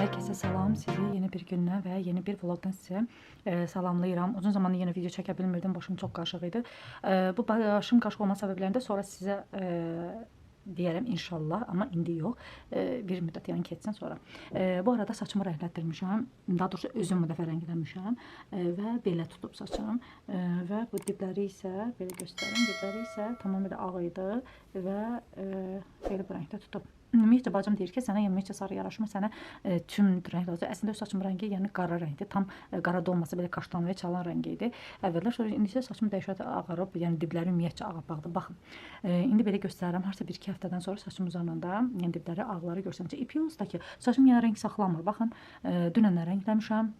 Herkese salam, sizi yeni bir gündən və yeni bir vlogdan sizə salamlayıram. Uzun zamandır yeni video çəkə bilmirdim, başım çox qarışıq idi. Bu başım qarışıq olma səbəblərində sonra sizə deyərəm inşallah, amma indi yox. Bir müddət yəni keçsin sonra. Bu arada saçımı rəngləndirmişəm. Daha doğrusu özüm bu dəfə rənglənmişəm və belə tutub saçım. Və bu dibləri isə belə göstərim. Dibləri isə tamamilə ağ idi və belə bu rəngdə tutub. Ümumiyyətlə bacım deyir ki, sənə ümumiyyətlə sarı yaraşmır, sənə tüm rəng lazım. Əslində saçım rəngi yəni qara rəngdir. Tam qara da olmasa belə kaşdanlıya çalan rəngi idi. Əvvəllər sonra indi isə saçım dəhşət ağarıb, yəni dibləri ümumiyyətcə ağappaqdır. Baxın. İndi belə göstərirəm. Harca 1-2 həftədən sonra saçım uzananda, yəni dibləri ağları görsəmcə ipi olsa ki, saçım yəni rəng saxlamır. Baxın, dünən rəngləmişəm.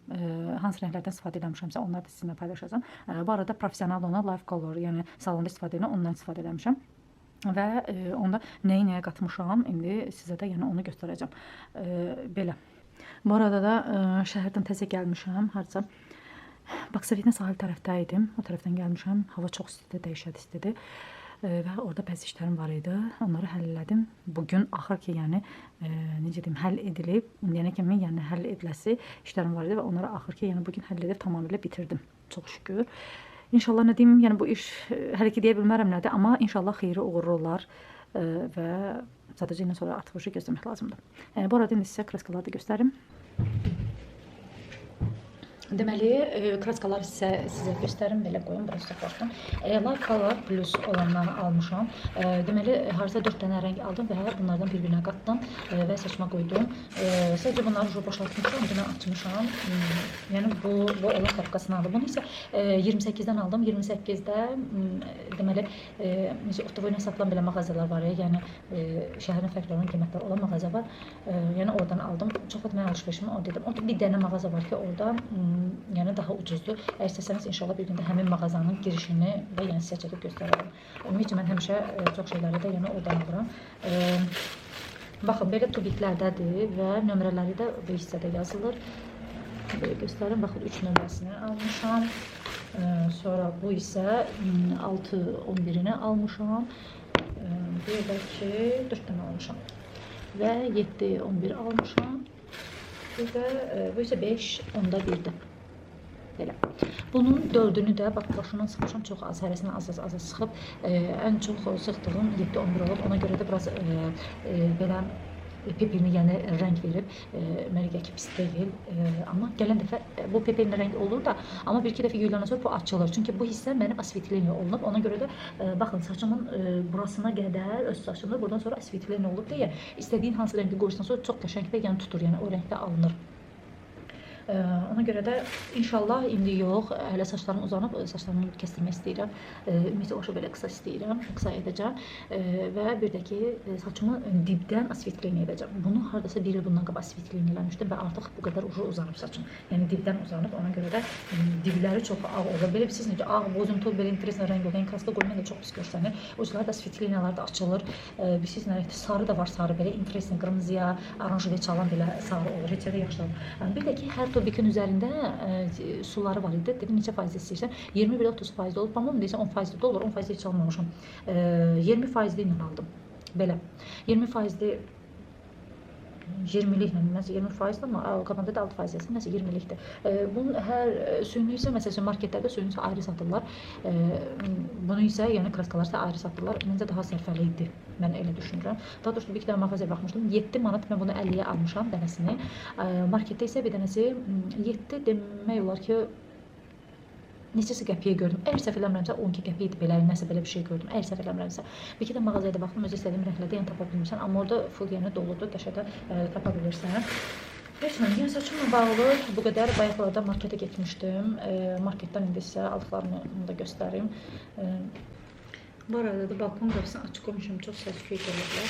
Hansı rənglərdən istifadə etmişəmsə, onları da sizinlə paylaşacağam. Bu arada professional ona Life Color, yəni salonda istifadə edən ondan istifadə etmişəm. Və onda nəyə qatmışam, indi sizə də yəni onu göstərəcəm. Belə. Bu arada da şəhərdən təzə gəlmişəm, harca Baksavitin sahil tərəfdə idim. O tərəfdən gəlmişəm. Hava çox istidir, dəhşət istidir. Və orada bəzi işlərim var idi. Onları həll elədim. Bugün axır ki, yəni necə deyim, həll edilib. İndiyənə kimi yəni həll ediləsi işlərim var idi və onları axır ki, yəni bugün həll edib tamamilə bitirdim. Çox şükür. İnşallah nə deyim, yəni bu iş hələ ki deyə bilmərəm nədir, amma inşallah xeyri uğurlu olar və sadəcə ilə sonra artıq bir şey gözləmək lazımdır. Bu arada indi sizə kraskaları da göstərim. Deməli, kraskaları sizə göstərim, belə qoyum, biraz baxdım. Life Color Plus olanları almışam. Deməli, harca 4 dənə rəng aldım və bunlardan bir-birinə qatdım və saçma qoydum. Sadəcə bunları boşaltmışam, dünən açmışam. Yəni, bu olan qapqasını aldım. Bunu isə 28-dən aldım. 28-də, deməli, otovoyuna satılan belə mağazalar var, yəni şəhərin fərqli olan qiymətlər olan mağaza var. Yəni, oradan aldım. Çox vaxt mən alışverişimi orada edim. Orada bir dənə mağaza var ki, orada yəni daha ucuzdur. Əgər istəsəniz inşallah bir gündə həmin mağazanın girişini və yəni sizə çəkib göstərərəm. Ümumiyyətlə mən həmişə çox şeyləri də yəni oradan alıram. Baxın, belə tubiklərdədir və nömrələri də bu hissədə yazılır. Belə göstərim. Baxın, 3 nömrəsini almışam. Sonra bu isə 6-11-ini almışam. Bir də ki 4 dənə almışam. Və 7-11 almışam. Bu isə 5-10-1-dir. Belə. Bunun 4-ünü də bax başından sıxmışam, çox az, hərəsindən az sıxıb. Ən çox sıxdığım 7-11 olub. Ona görə də biraz belə pepirini yəni rəng verib. Mənə ki pis deyil. Amma gələn dəfə bu pepirini rəng olur da, amma bir-iki dəfə yuyulandan sonra bu açılır. Çünki bu hissə mənim asvetleniya olunub. Ona görə də baxın, saçımın burasına qədər öz saçımdır. Buradan sonra asvetleniya olub deyə istədiyin hansı rəngdə qoyursan sonra çox qəşəng və yəni tutur. Yəni o rəngdə alınır. Ona görə də inşallah indi yox, hələ saçlarım uzanıb, saçlarımı kəstirmək istəyirəm. Ümumiyyətlə o belə qısa istəyirəm, qısa edəcəm və bir də ki saçımı dibdən asvetleniya edəcəm. Bunu hardasa bir il bundan qabaq asvetleniya eləmişdim və artıq bu qədər uzanıb saçım. Yəni dibdən uzanıb, ona görə də dibləri çox ağ olur. Belə bilirsiniz necə ağ, bozuntul, belə interesli rəng olur. Yəni kraska qoymaq da çox pis görsənir. O cürlər də asvetleniyalar da açılır. Bilirsiniz nə rəngdir? Sarı da var, sarı belə interesli, qırmızıya, oranjıya çalan belə sarı olur. Heç də yaxşıdır. Bir də ki hər tubikin üzərində suları var idi. Dedim, neçə faiz istəyirsən? 20-30 faizli olub. Amma deyirsən 10 faizli də olur. 10 faizli heç almamışam. 20 faizli ilə aldım. Belə. 20 faizli 20'liklə, nəsə 20% amma qabanda da 6% nəsə 20'likdir. Bunun hər suyunu isə məsələn marketlərdə suyunu isə ayrı satırlar. Bunu isə yəni kraskalar isə ayrı satırlar. Məncə daha sərfəli idi. Mən elə düşünürəm. Daha doğrusu bir iki dənə mağazaya baxmışdım. 7 manat mən bunu 50-yə almışam dənəsini. Marketdə isə bir dənəsi 7 demək olar ki neçəsi qəpiyə gördüm. Əgər səhv eləmirəmsə 12 qəpiyə idi belə, nəsə belə bir şey gördüm. Əgər səhv eləmirəmsə. Bir iki də mağazaya da baxdım, özü istədiyim rənglərdə yəni tapa bilmirsən, amma orada full yəni doludur, qəşəngdə tapa bilirsən. Heç mən yəni saçımla bağlı bu qədər bayaqlarda marketə getmişdim. Marketdən indi sizə aldıqlarımı da göstərim. Bu arada da balkon qapısını açıq qoymuşam, çox səs-küy gəlirlər.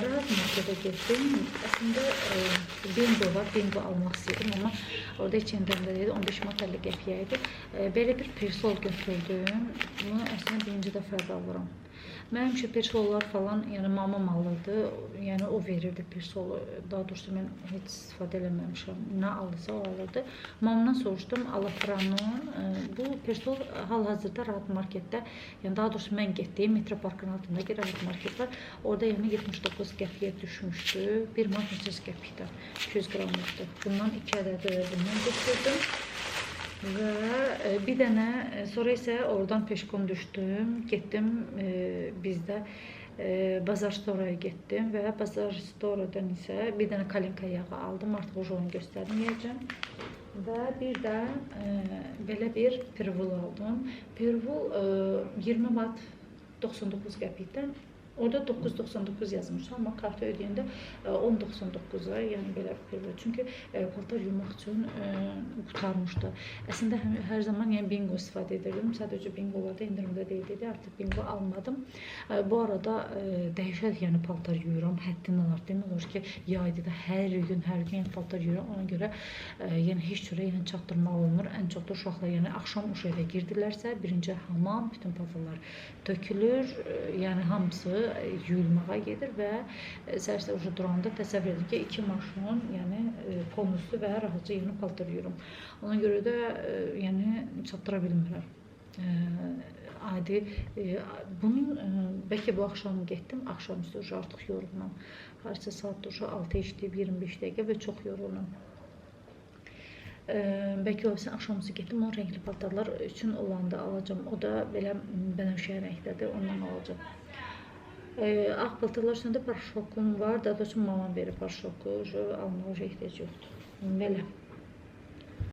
Rahat marketə getdim. Əslində bingo var, bingo almaq istəyirdim, amma orada heç yerində deyildi, 15 manat 50 qəpiyə idi. Belə bir persol götürdüm. Bunu əslində birinci dəfə də alıram. Mənim üçün persolalar falan, yəni mamam alırdı. Yəni o verirdi persolu. Daha doğrusu mən heç istifadə eləməmişəm. Nə alırsa o alırdı. Mamamdan soruşdum, Alafranın bu persol hal-hazırda Rahat Marketdə, yəni daha doğrusu mən getdiyim Metroparkın altındakı Rahat Market var. Orada yəni 79 qəpiyə düşmüşdü. 1 manat 30 qəpikdən 200 qramlıqdı. Bundan 2 ədəd bundan götürdüm. Və bir dənə, sonra isə oradan peşkom düşdüm, getdim bizdə Bazar Storaya getdim və Bazar Storadan isə bir dənə kalinka yağı aldım, artıq onu göstərməyəcəm. Və bir də belə bir pervul aldım. Pervul 20 manat 99 qəpikdən. Orada 9.99 yazmışdı, amma kartı ödəyəndə 10.99-a, yəni belə pervul. Çünki paltar yumaq üçün qutarmışdı. Əslində hər zaman yəni bingo istifadə edirdim. Sadəcə bingolarda endirimdə deyildi, artıq bingo almadım. Bu arada dəhşət yəni paltar yuyuram, həddindən artıq. Demək olar ki, yayda da hər gün yəni paltar yuyuram. Ona görə yəni heç cürə yəni çatdırmaq olmur. Ən çox da uşaqlar yəni axşam uşaqlara girdilərsə, birinci hamam, bütün paltarlar tökülür. Yəni hamısı yuyulmağa gedir və səhər-səhər uşaq duranda təsəvvür edin ki, 2 maşın, yəni konuslu və rahatca yəni paltar yuyurum. Ona görə də yəni çatdıra bilmirəm. Adi bunun bəlkə bu axşam getdim, axşamüstü artıq yorğunam. Harca saat 6 işləyib 25 dəqiqə və çox yorğunam. Bəlkə o axşamüstü getdim, o rəngli paltarlar üçün olanda alacağım. O da belə bənövşə rəngdədir, ondan alacağım. Ağ paltarlar üstündə paraşokum var. Daha doğrusu mamam verir paraşoku. Almağa ehtiyac yoxdur. Belə.